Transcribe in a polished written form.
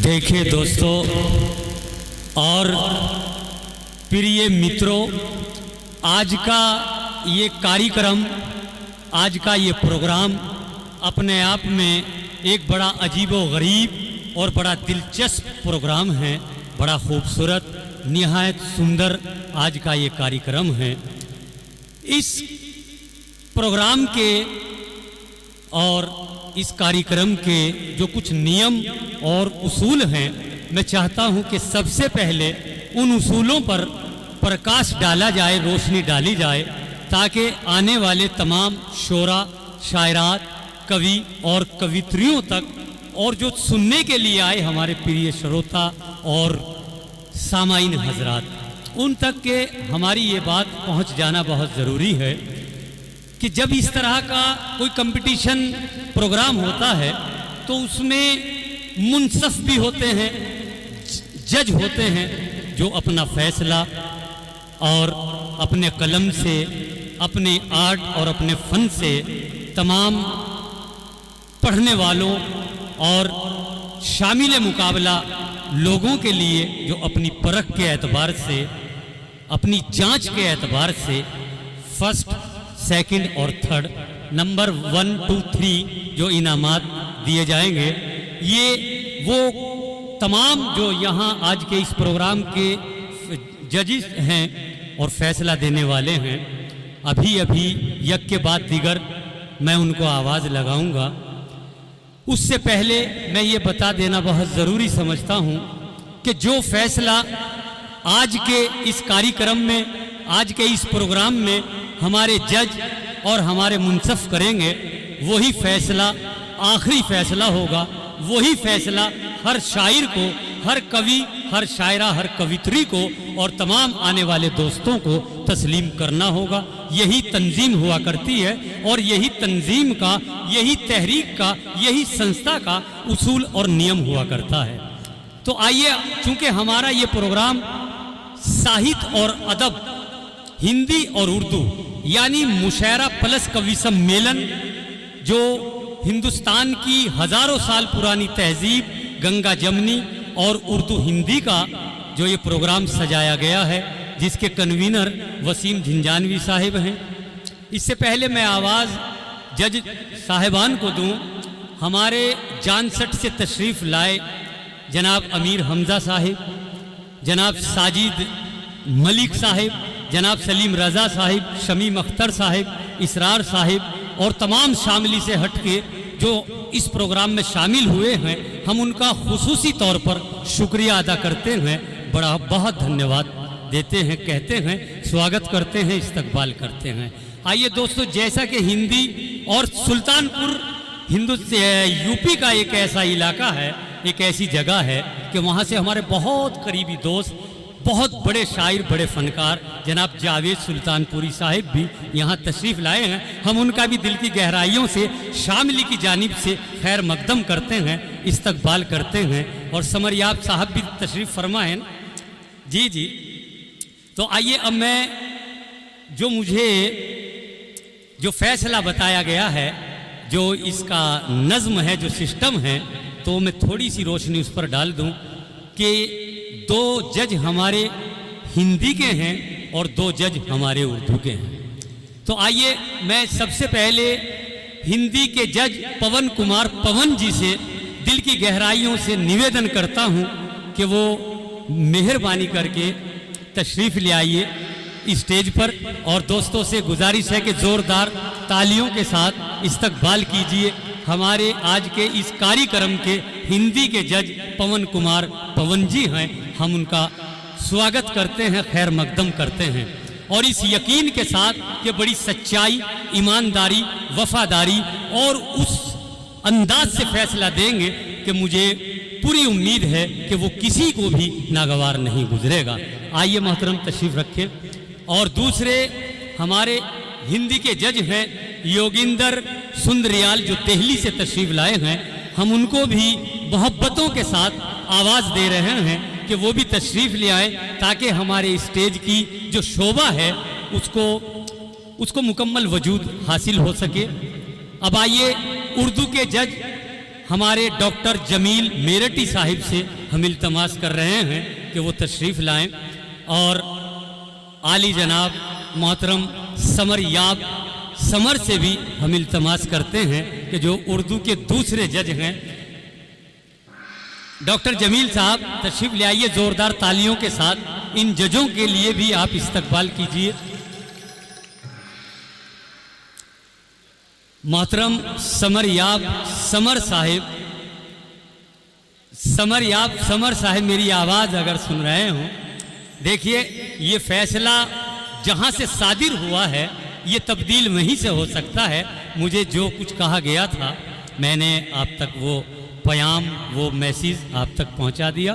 देखिए दोस्तों और प्रिय मित्रों, आज का ये कार्यक्रम, आज का ये प्रोग्राम अपने आप में एक बड़ा अजीबो-गरीब और बड़ा दिलचस्प प्रोग्राम है। बड़ा खूबसूरत, निहायत सुंदर आज का ये कार्यक्रम है। इस प्रोग्राम के और इस कार्यक्रम के जो कुछ नियम और उसूल हैं, मैं चाहता हूं कि सबसे पहले उन उसूलों पर प्रकाश डाला जाए, रोशनी डाली जाए, ताकि आने वाले तमाम शोरा, शायरात, कवि और कवित्रियों तक और जो सुनने के लिए आए हमारे प्रिय श्रोता और सामाईन हजरात, उन तक के हमारी ये बात पहुंच जाना बहुत ज़रूरी है कि जब इस तरह का कोई कंपटीशन प्रोग्राम होता है तो उसमें मुनसफ भी होते हैं, जज होते हैं, जो अपना फैसला और अपने कलम से, अपने आर्ट और अपने फ़न से तमाम पढ़ने वालों और शामिल मुकाबला लोगों के लिए जो अपनी परख के एतबार से, अपनी जांच के एतबार से फर्स्ट, सेकंड और थर्ड, नंबर 1, 2, 3 जो इनामात दिए जाएंगे, ये वो तमाम जो यहाँ आज के इस प्रोग्राम के जजेस हैं और फैसला देने वाले हैं, अभी अभी यक के बाद दिगर मैं उनको आवाज़ लगाऊंगा। उससे पहले मैं ये बता देना बहुत ज़रूरी समझता हूँ कि जो फैसला आज के इस कार्यक्रम में, आज के इस प्रोग्राम में हमारे जज और हमारे मुनसफ करेंगे, वही फैसला आखिरी फैसला होगा। वही फैसला हर शायर को, हर कवि, हर शायरा, हर कवित्री को और तमाम आने वाले दोस्तों को तस्लीम करना होगा। यही तंजीम हुआ करती है और यही तंजीम का, यही तहरीक का, यही संस्था का उसूल और नियम हुआ करता है। तो आइए, चूंकि हमारा ये प्रोग्राम साहित्य और अदब, हिंदी और उर्दू यानी मुशायरा प्लस कवि सम्मेलन, जो हिंदुस्तान की हज़ारों साल पुरानी तहजीब, गंगा जमनी और उर्दू हिंदी का जो ये प्रोग्राम सजाया गया है, जिसके कन्वीनर वसीम झिंझानवी साहिब हैं। इससे पहले मैं आवाज़ जज साहिबान को दूं, हमारे जानसठ से तशरीफ़ लाए जनाब अमीर हमज़ा साहिब, जनाब साजिद मलिक साहिब, जनाब सलीम रज़ा साहिब, शमीम अख्तर साहिब, इसरार साहिब और तमाम शामिली से हट के जो इस प्रोग्राम में शामिल हुए हैं, हम उनका खुसूसी तौर पर शुक्रिया अदा करते हैं, बड़ा बहुत धन्यवाद देते हैं, कहते हैं, स्वागत करते हैं, इस्तकबाल करते हैं। आइए दोस्तों, जैसा कि हिंदी और सुल्तानपुर यूपी का एक ऐसा इलाका है, एक ऐसी जगह है कि वहाँ से हमारे बहुत करीबी दोस्त, बहुत बड़े शायर, बड़े फनकार जनाब जावेद सुल्तानपुरी साहिब भी यहाँ तशरीफ़ लाए हैं। हम उनका भी दिल की गहराइयों से शामिली की जानिब से खैर मकदम करते हैं, इस्तकबाल करते हैं। और समरियाब साहब भी तशरीफ़ फरमा है। जी जी, तो आइए अब मैं जो फैसला बताया गया है, जो इसका नज़्म है, जो सिस्टम है, तो मैं थोड़ी सी रोशनी उस पर डाल दूँ कि 2 जज हमारे हिंदी के हैं और 2 जज हमारे उर्दू के हैं। तो आइए, मैं सबसे पहले हिंदी के जज पवन कुमार पवन जी से दिल की गहराइयों से निवेदन करता हूं कि वो मेहरबानी करके तशरीफ़ ले आइए स्टेज पर, और दोस्तों से गुजारिश है कि ज़ोरदार तालियों के साथ इस्तकबाल कीजिए हमारे आज के इस कार्यक्रम के हिंदी के जज पवन कुमार पवन जी हैं। हम उनका स्वागत करते हैं, खैर मकदम करते हैं, और इस यकीन के साथ कि बड़ी सच्चाई, ईमानदारी, वफादारी और उस अंदाज से फैसला देंगे कि मुझे पूरी उम्मीद है कि वो किसी को भी नागवार नहीं गुजरेगा। आइए मोहतरम तशरीफ़ रखें। और दूसरे हमारे हिंदी के जज हैं योगिंदर सुंदरियाल, जो दिल्ली से तशरीफ़ लाए हैं। हम उनको भी मोहब्बतों के साथ आवाज़ दे रहे हैं कि वो भी तशरीफ़ ले आए, ताकि हमारे स्टेज की जो शोभा है उसको मुकम्मल वजूद हासिल हो सके। अब आइए, उर्दू के जज हमारे डॉक्टर जमील मेरठी साहिब से हम इल्तमास कर रहे हैं कि वो तशरीफ़ लाएं और आली जनाब मोहतरम समर याब समर से भी हम इल्तमास करते हैं कि जो उर्दू के दूसरे जज हैं डॉक्टर जमील साहब तशरीफ़ ले आइए। ज़ोरदार तालियों के साथ इन जजों के लिए भी आप इस्तकबाल कीजिए। मोहतरम समर याब समर साहिब मेरी आवाज़ अगर सुन रहे हों, देखिए ये फैसला जहाँ से सादिर हुआ है ये तब्दील वहीं से हो सकता है। मुझे जो कुछ कहा गया था मैंने आप तक वो पैगाम वो मैसेज आप तक पहुँचा दिया।